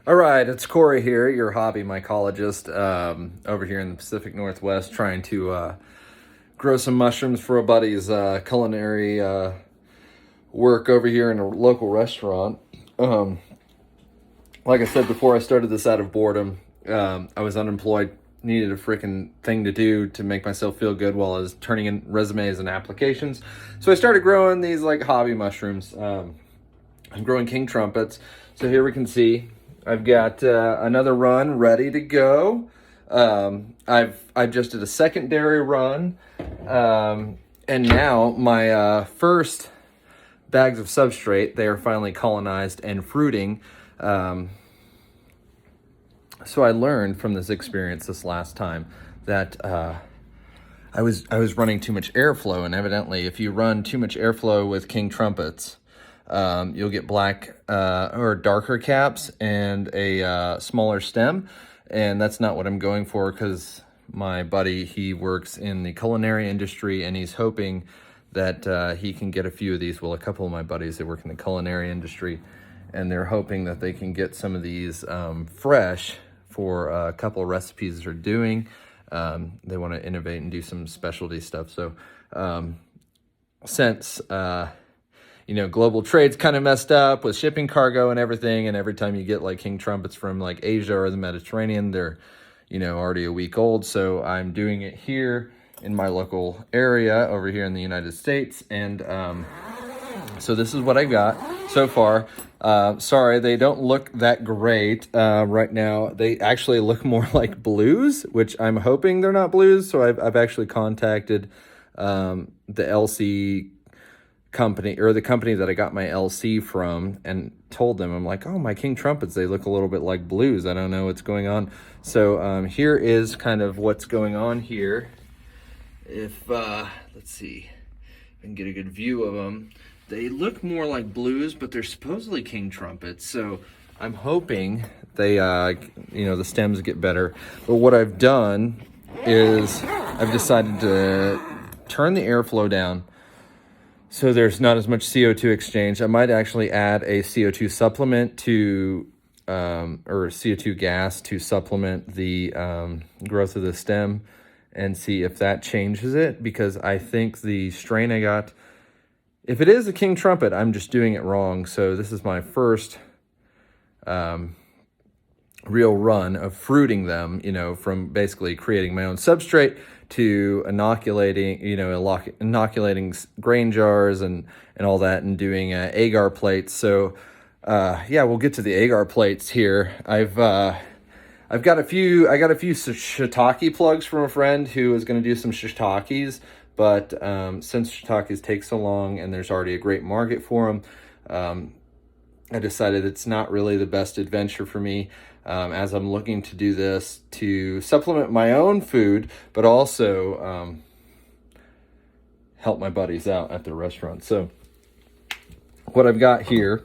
All right, it's Corey here, your hobby mycologist, over here in the Pacific Northwest, trying to grow some mushrooms for a buddy's culinary work over here in a local restaurant. Like I said before, I started this out of boredom. I was unemployed, needed a freaking thing to do to make myself feel good while I was turning in resumes and applications. So I started growing these like hobby mushrooms. I'm growing king trumpets. So here we can see I've got another run ready to go. I just did a secondary run, and now my first bags of substrate, they are finally colonized and fruiting. So I learned from this experience this last time that I was running too much airflow, and evidently, if you run too much airflow with king trumpets, you'll get black or darker caps and a smaller stem, and that's not what I'm going for, because my buddy, he works in the culinary industry, and he's hoping that he can get a few of these. Well, a couple of my buddies, they work in the culinary industry, and they're hoping that they can get some of these fresh for a couple of recipes they're doing. They want to innovate and do some specialty stuff. So since global trade's kind of messed up with shipping cargo and everything, and every time you get like king trumpets from like Asia or the Mediterranean, they're already a week old. So I'm doing it here in my local area over here in the United States, and so this is what I got so far. Sorry, they don't look that great right now. They actually look more like blues, which I'm hoping they're not blues. So I've actually contacted the LC company, or the company that I got my LC from, and told them, I'm like, oh, my king trumpets, they look a little bit like blues. I don't know what's going on. So here is kind of what's going on here. If let's see if I can get a good view of them. They look more like blues, but they're supposedly king trumpets. So I'm hoping they the stems get better. But what I've done is I've decided to turn the airflow down so there's not as much CO2 exchange. I might actually add a CO2 supplement to, or CO2 gas to supplement the growth of the stem, and see if that changes it, because I think the strain I got, if it is a king trumpet, I'm just doing it wrong. So this is my first real run of fruiting them, from basically creating my own substrate to inoculating grain jars and all that, and doing agar plates. So we'll get to the agar plates here. I got a few shiitake plugs from a friend who was going to do some shiitakes, but since shiitakes take so long and there's already a great market for them, I decided it's not really the best adventure for me, as I'm looking to do this to supplement my own food, but also help my buddies out at the restaurant. So what I've got here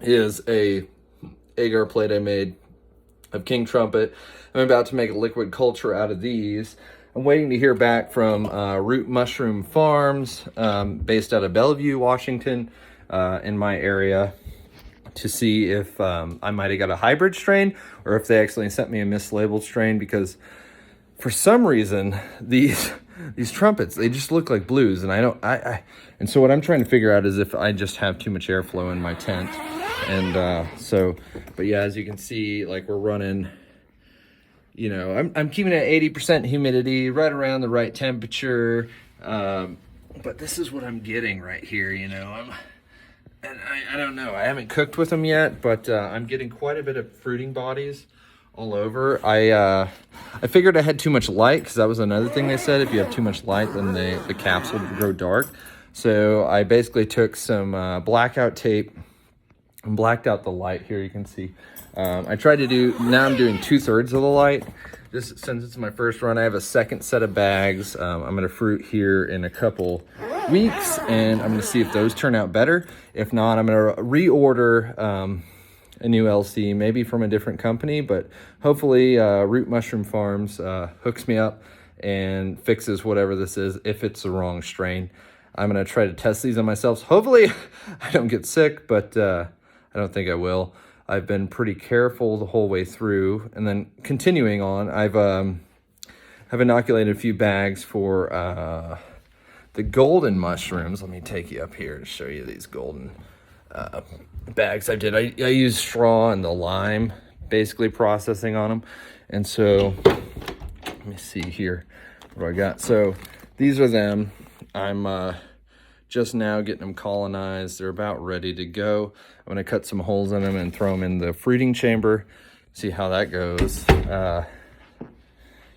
is a agar plate I made of king trumpet. I'm about to make a liquid culture out of these. I'm waiting to hear back from Root Mushroom Farms, based out of Bellevue, Washington, in my area, to see if I might have got a hybrid strain, or if they actually sent me a mislabeled strain, because for some reason these trumpets, they just look like blues, and and so what I'm trying to figure out is if I just have too much airflow in my tent. And but yeah, as you can see, like, we're running, I'm keeping it at 80% humidity, right around the right temperature. But this is what I'm getting right here, I don't know. I haven't cooked with them yet, but I'm getting quite a bit of fruiting bodies all over. I figured I had too much light, because that was another thing they said. If you have too much light, then the caps will grow dark. So I basically took some blackout tape and blacked out the light. Here you can see. I tried to now I'm doing 2/3 of the light. Just since it's my first run, I have a second set of bags. I'm going to fruit here in a couple weeks, and I'm going to see if those turn out better. If not, I'm going to reorder a new LC, maybe from a different company, but hopefully Root Mushroom Farms hooks me up and fixes whatever this is, if it's the wrong strain. I'm going to try to test these on myself. Hopefully I don't get sick, but I don't think I will. I've been pretty careful the whole way through. And then continuing on, I've inoculated a few bags for the golden mushrooms. Let me take you up here to show you these golden bags I did. I used straw and the lime basically processing on them. And so let me see here what do I got. So these are them. I'm just now getting them colonized. They're about ready to go. I'm gonna cut some holes in them and throw them in the fruiting chamber, see how that goes.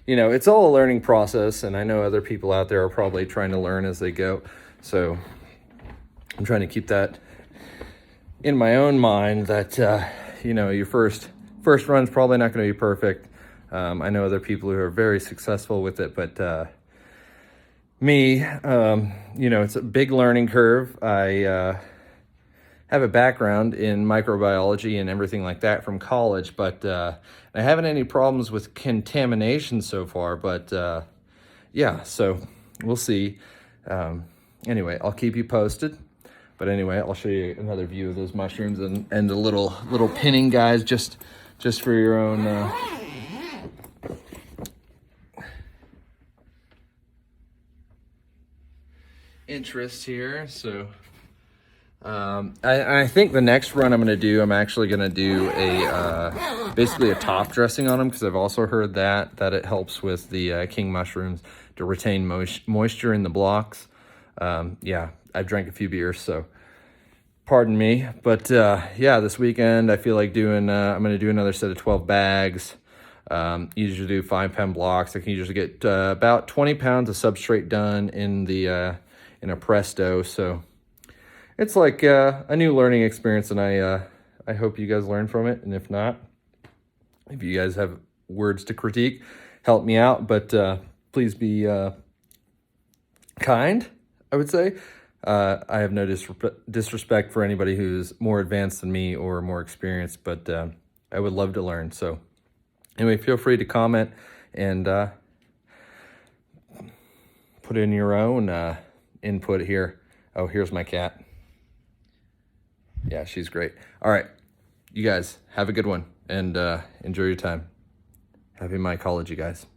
You know, it's all a learning process, and I know other people out there are probably trying to learn as they go. So I'm trying to keep that in my own mind that, you know, your first run's probably not going to be perfect. I know other people who are very successful with it, but me, you know, it's a big learning curve. I have a background in microbiology and everything like that from college, but I haven't any problems with contamination so far, but yeah, so we'll see. Anyway, I'll keep you posted. But anyway, I'll show you another view of those mushrooms and the little pinning guys just for your own interest here. So I think the next run I'm actually gonna do a basically a top dressing on them, because I've also heard that it helps with the king mushrooms to retain moisture in the blocks. Yeah, I've drank a few beers, so pardon me. But yeah, this weekend I feel like doing I'm gonna do another set of 12 bags. Usually do 5-pound blocks. I can usually get about 20 pounds of substrate done in the in a Presto. So it's like a new learning experience, and I hope you guys learn from it. And if not, if you guys have words to critique, help me out. But please be kind, I would say. I have no disrespect for anybody who's more advanced than me or more experienced, but I would love to learn. So anyway, feel free to comment and put in your own input here. Oh, here's my cat. Yeah, she's great. All right, you guys have a good one, and enjoy your time. Happy mycology, guys.